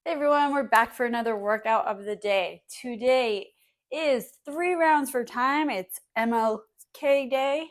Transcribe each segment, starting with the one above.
Hey everyone, we're back for another workout of the day. Today is 3 rounds for time. It's MLK day.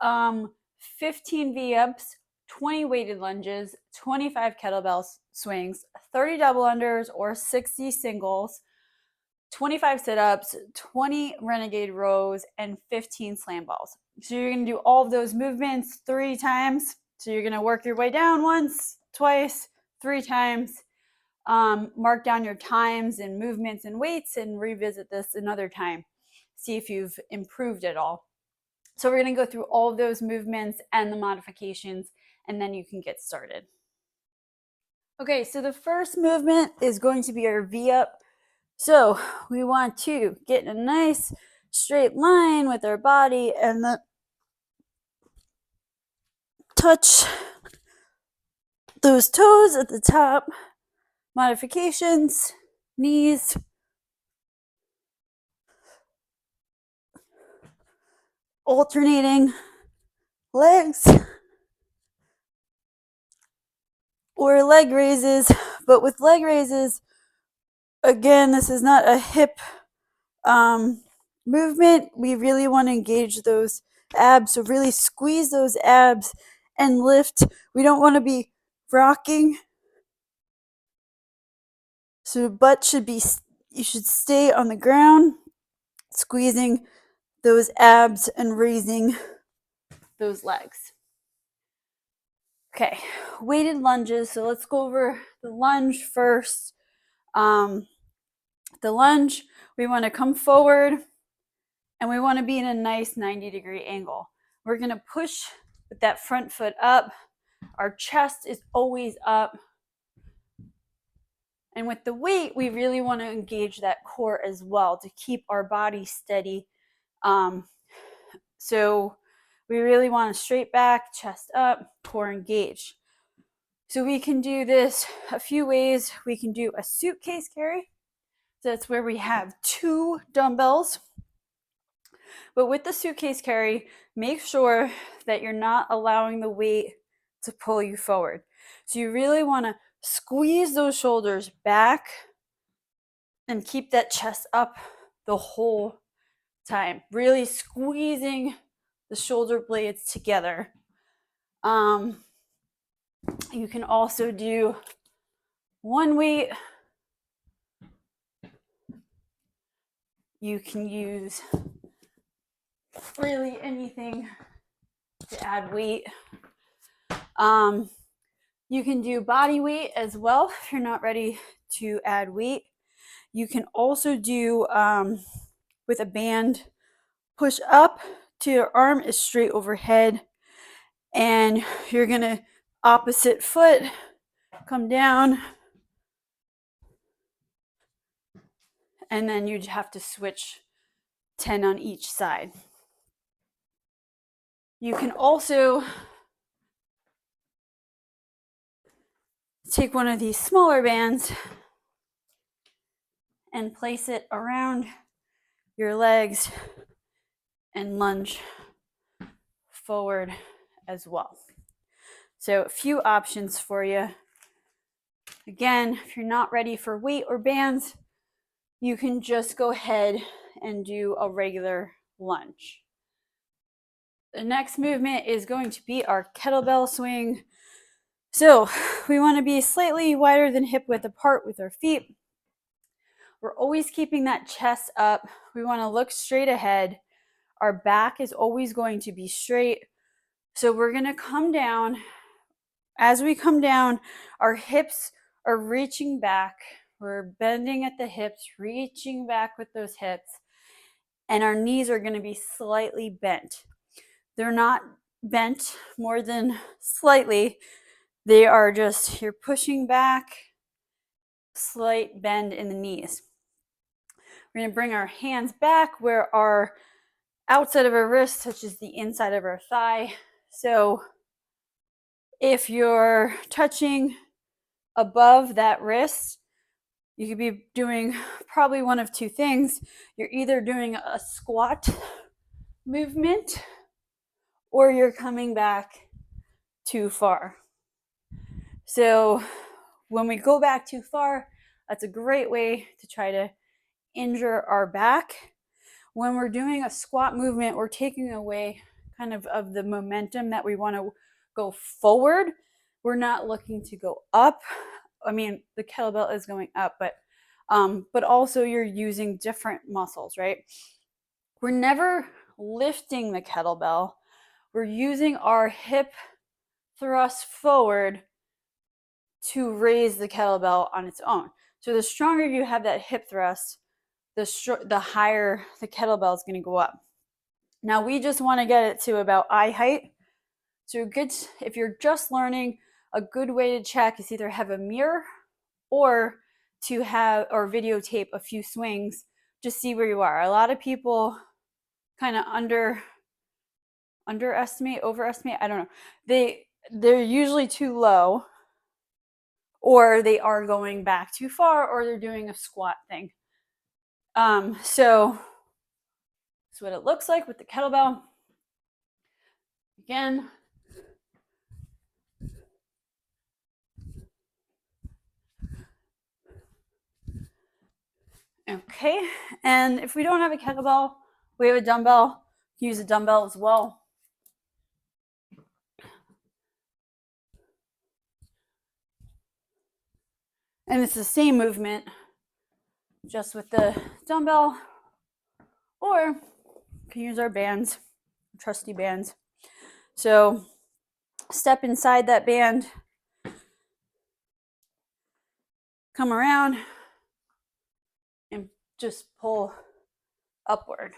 15 V-ups, 20 weighted lunges, 25 kettlebell swings, 30 double unders or 60 singles, 25 sit-ups, 20 renegade rows, and 15 slam balls. So you're going to do all of those movements 3 times. So you're going to work your way down once, twice, 3 times. Mark down your times and movements and weights and revisit this another time. See if you've improved at all. So we're going to go through all of those movements and the modifications, and then you can get started. Okay, so the first movement is going to be our V-up. So we want to get in a nice straight line with our body and then touch those toes at the top. Modifications, knees, alternating legs or leg raises. But with leg raises, again, this is not a hip movement. We really want to engage those abs, so really squeeze those abs and lift. We don't want to be rocking, so the butt should be, you should stay on the ground, squeezing those abs and raising those legs. Okay, weighted lunges. So let's go over the lunge first. The lunge, we want to come forward and we want to be in a nice 90-degree angle. We're going to push with that front foot up. Our chest is always up. And with the weight, we really want to engage that core as well to keep our body steady. So we really want to straight back, chest up, core engaged. So we can do this a few ways. We can do a suitcase carry. So that's where we have 2 dumbbells. But with the suitcase carry, make sure that you're not allowing the weight to pull you forward. So you really want to squeeze those shoulders back and keep that chest up the whole time. Really squeezing the shoulder blades together. You can also do one weight. You can use really anything to add weight. You can do body weight as well if you're not ready to add weight. You can also do with a band, push up till your arm is straight overhead, and you're gonna opposite foot come down, and then you'd have to switch 10 on each side. You can also take one of these smaller bands and place it around your legs and lunge forward as well. So a few options for you. Again, if you're not ready for weight or bands, you can just go ahead and do a regular lunge. The next movement is going to be our kettlebell swing. So we want to be slightly wider than hip width apart with our feet. We're always keeping that chest up. We want to look straight ahead. Our back is always going to be straight. So we're going to come down. As we come down, our hips are reaching back. We're bending at the hips, reaching back with those hips. And our knees are going to be slightly bent. They're not bent more than slightly. They are just, you're pushing back, slight bend in the knees. We're going to bring our hands back where our outside of our wrist touches the inside of our thigh. So if you're touching above that wrist, you could be doing probably one of 2 things. You're either doing a squat movement or you're coming back too far. So when we go back too far, That's a great way to try to injure our back. When we're doing a squat movement, we're taking away kind of the momentum that we want to go forward. We're not looking to go up. I mean, the kettlebell is going up, but also you're using different muscles, right? We're never lifting the kettlebell. We're using our hip thrust forward to raise the kettlebell on its own. So the stronger you have that hip thrust, the higher the kettlebell is going to go up. Now we just want to get it to about eye height. So good, if you're just learning, a good way to check is either have a mirror or to have or videotape a few swings, just see where you are. A lot of people kind of overestimate, I don't know. They're usually too low, or they are going back too far, or they're doing a squat thing. So that's what it looks like with the kettlebell. Again, okay, and if we don't have a kettlebell, we have a dumbbell. Use a dumbbell as well. And it's the same movement, just with the dumbbell, or we can use our bands, trusty bands. So step inside that band, come around, and just pull upward.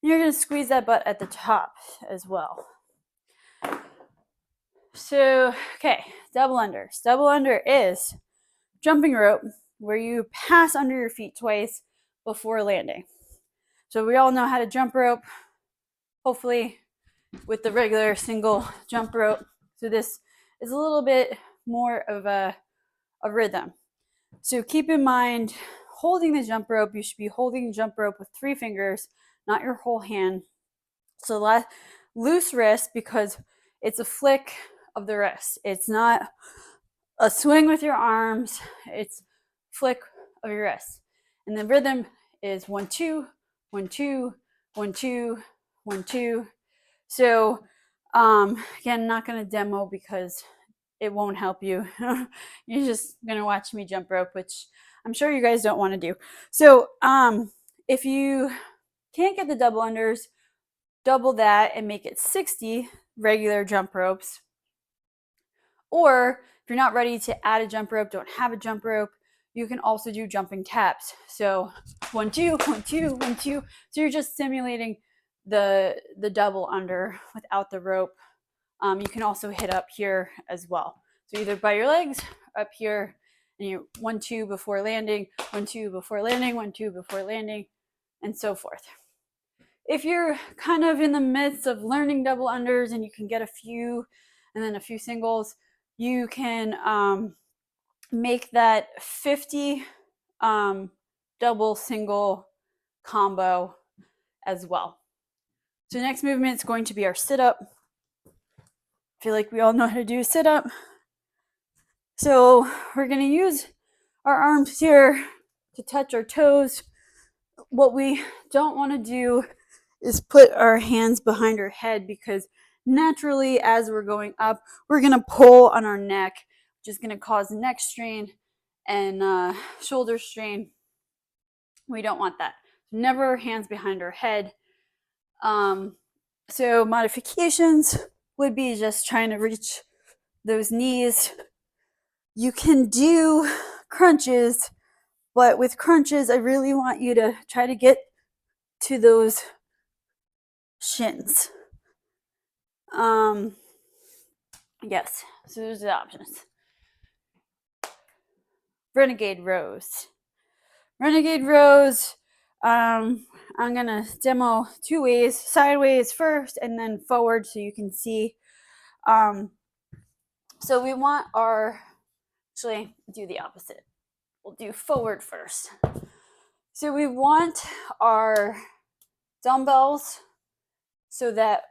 And you're going to squeeze that butt at the top as well. So, okay, double unders. Double under is jumping rope where you pass under your feet twice before landing. So we all know how to jump rope, hopefully with the regular single jump rope. So this is a little bit more of a rhythm. So keep in mind, holding the jump rope, you should be holding the jump rope with 3 fingers, not your whole hand. So loose wrist, because it's a flick of the wrist. It's not a swing with your arms, it's flick of your wrist. And the rhythm is 1, 2, 1, 2, 1, 2, 1, 2. So again, not going to demo because it won't help you. You're just going to watch me jump rope, which I'm sure you guys don't want to do. So if you can't get the double unders, double that and make it 60 regular jump ropes. Or if you're not ready to add a jump rope, don't have a jump rope, you can also do jumping taps. So 1, 2, 1, 2, 1, 2. So you're just simulating the double under without the rope. You can also hit up here as well. So either by your legs, up here, and you 1, 2 before landing, 1, 2 before landing, 1, 2 before landing, and so forth. If you're kind of in the midst of learning double unders and you can get a few and then a few singles, you can make that 50 double single combo as well. So next movement is going to be our sit-up. I feel like we all know how to do a sit-up. So we're going to use our arms here to touch our toes. What we don't want to do is put our hands behind our head, because naturally as we're going up, we're going to pull on our neck, which is going to cause neck strain and shoulder strain. We don't want that. Never hands behind our head. So modifications would be just trying to reach those knees. You can do crunches, but with crunches, I really want you to try to get to those shins. Yes, so there's the options. Renegade rows. Renegade rows, I'm gonna demo 2 ways, sideways first and then forward so you can see. So we want actually do the opposite. We'll do forward first. So we want our dumbbells so that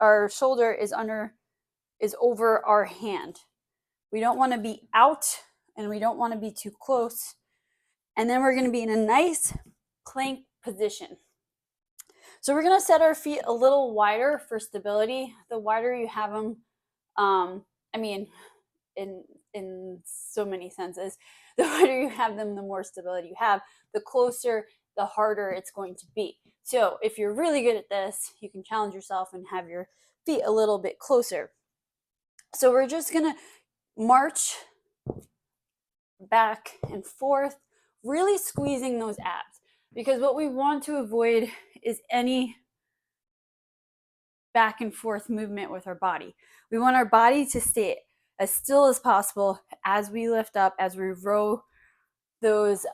our shoulder is over our hand. We don't want to be out and we don't want to be too close. And then we're going to be in a nice plank position. So we're going to set our feet a little wider for stability. The wider you have them, I mean, in so many senses, the wider you have them, the more stability you have. The closer, the harder it's going to be. So if you're really good at this, you can challenge yourself and have your feet a little bit closer. So we're just going to march back and forth, really squeezing those abs, because what we want to avoid is any back and forth movement with our body. We want our body to stay as still as possible as we lift up, as we row those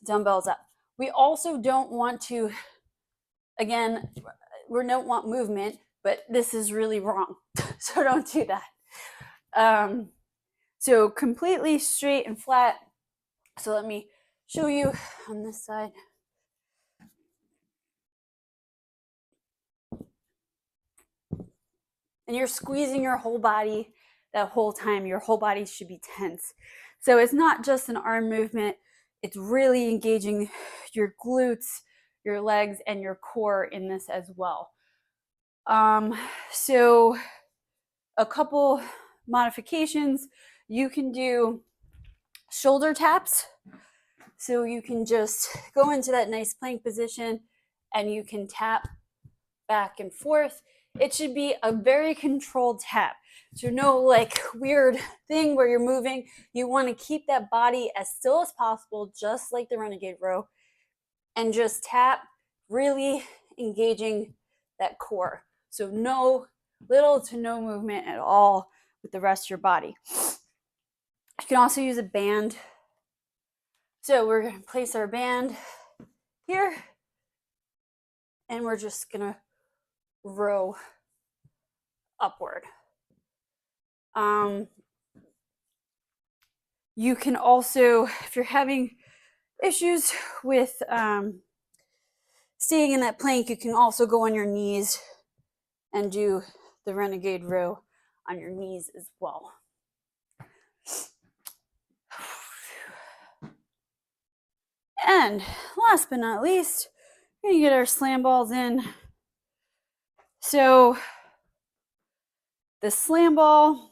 dumbbells up. We also don't want to, again, we don't want movement, but this is really wrong. So don't do that. So completely straight and flat. So let me show you on this side. And you're squeezing your whole body that whole time. Your whole body should be tense. So it's not just an arm movement. It's really engaging your glutes, your legs, and your core in this as well. So a couple modifications. You can do shoulder taps. So you can just go into that nice plank position and you can tap back and forth. It should be a very controlled tap. So no like weird thing where you're moving. You want to keep that body as still as possible, just like the renegade row, and just tap, really engaging that core. So no, little to no movement at all with the rest of your body. You can also use a band. So we're going to place our band here, and we're just going to row upward. You can also, if you're having issues with staying in that plank, you can also go on your knees and do the renegade row on your knees as well. And last but not least, we're going to get our slam balls in. So the slam ball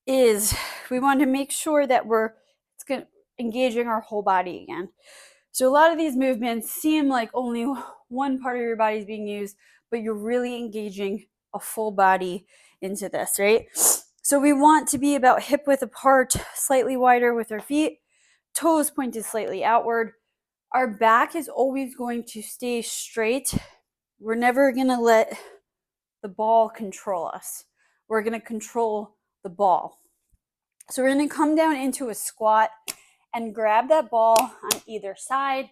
is, we want to make sure that it's engaging our whole body again. So a lot of these movements seem like only one part of your body is being used, but you're really engaging a full body into this, right? So we want to be about hip width apart, slightly wider with our feet, toes pointed slightly outward. Our back is always going to stay straight. We're never going to let the ball control us. We're going to control the ball. So we're going to come down into a squat and grab that ball on either side.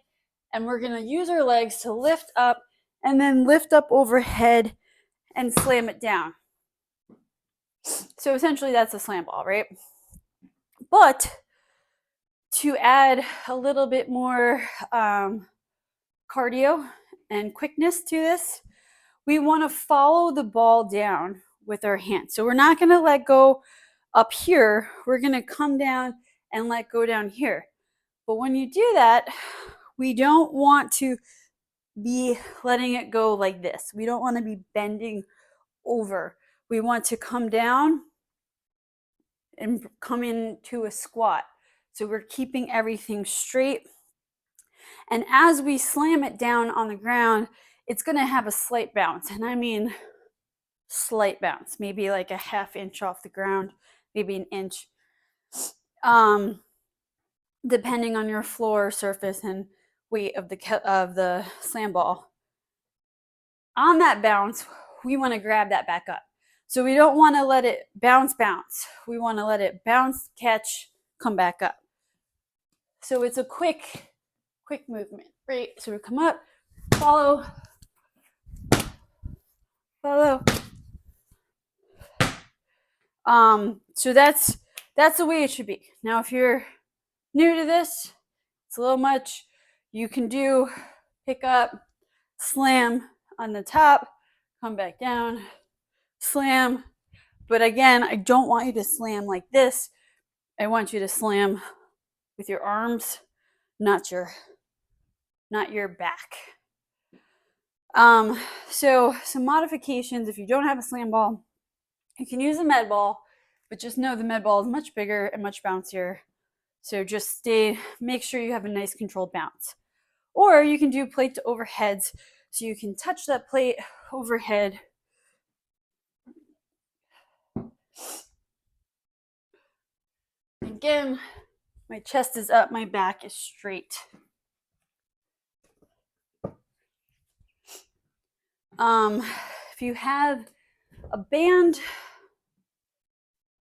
And we're going to use our legs to lift up and then lift up overhead and slam it down. So essentially that's a slam ball, right? But to add a little bit more cardio and quickness to this, we want to follow the ball down with our hands. So we're not going to let go up here. We're going to come down and let go down here. But when you do that, we don't want to be letting it go like this. We don't want to be bending over. We want to come down and come into a squat. So we're keeping everything straight. And as we slam it down on the ground, it's going to have a slight bounce. And I mean slight bounce, maybe like a half inch off the ground, maybe an inch, depending on your floor surface and weight of the slam ball. On that bounce, we want to grab that back up. So we don't want to let it bounce. We want to let it bounce, catch, come back up. So it's a quick movement, right? So we come up, follow. So that's the way it should be. Now, if you're new to this, it's a little much. You can do pick up, slam on the top, come back down, slam, But again, I don't want you to slam like this. I want you to slam with your arms, not your back. So some modifications, if you don't have a slam ball, you can use a med ball, but just know the med ball is much bigger and much bouncier. So just make sure you have a nice controlled bounce. Or you can do plate to overheads, so you can touch that plate overhead. Again, my chest is up, my back is straight. If you have a band,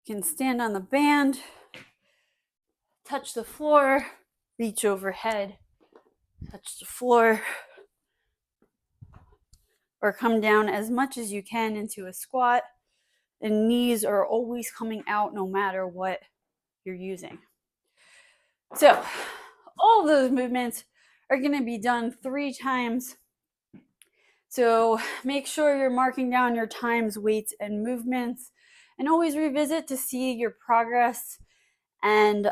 you can stand on the band, touch the floor, reach overhead, touch the floor, or come down as much as you can into a squat. And knees are always coming out no matter what you're using. So all of those movements are going to be done 3 times. So make sure you're marking down your times, weights, and movements, and always revisit to see your progress and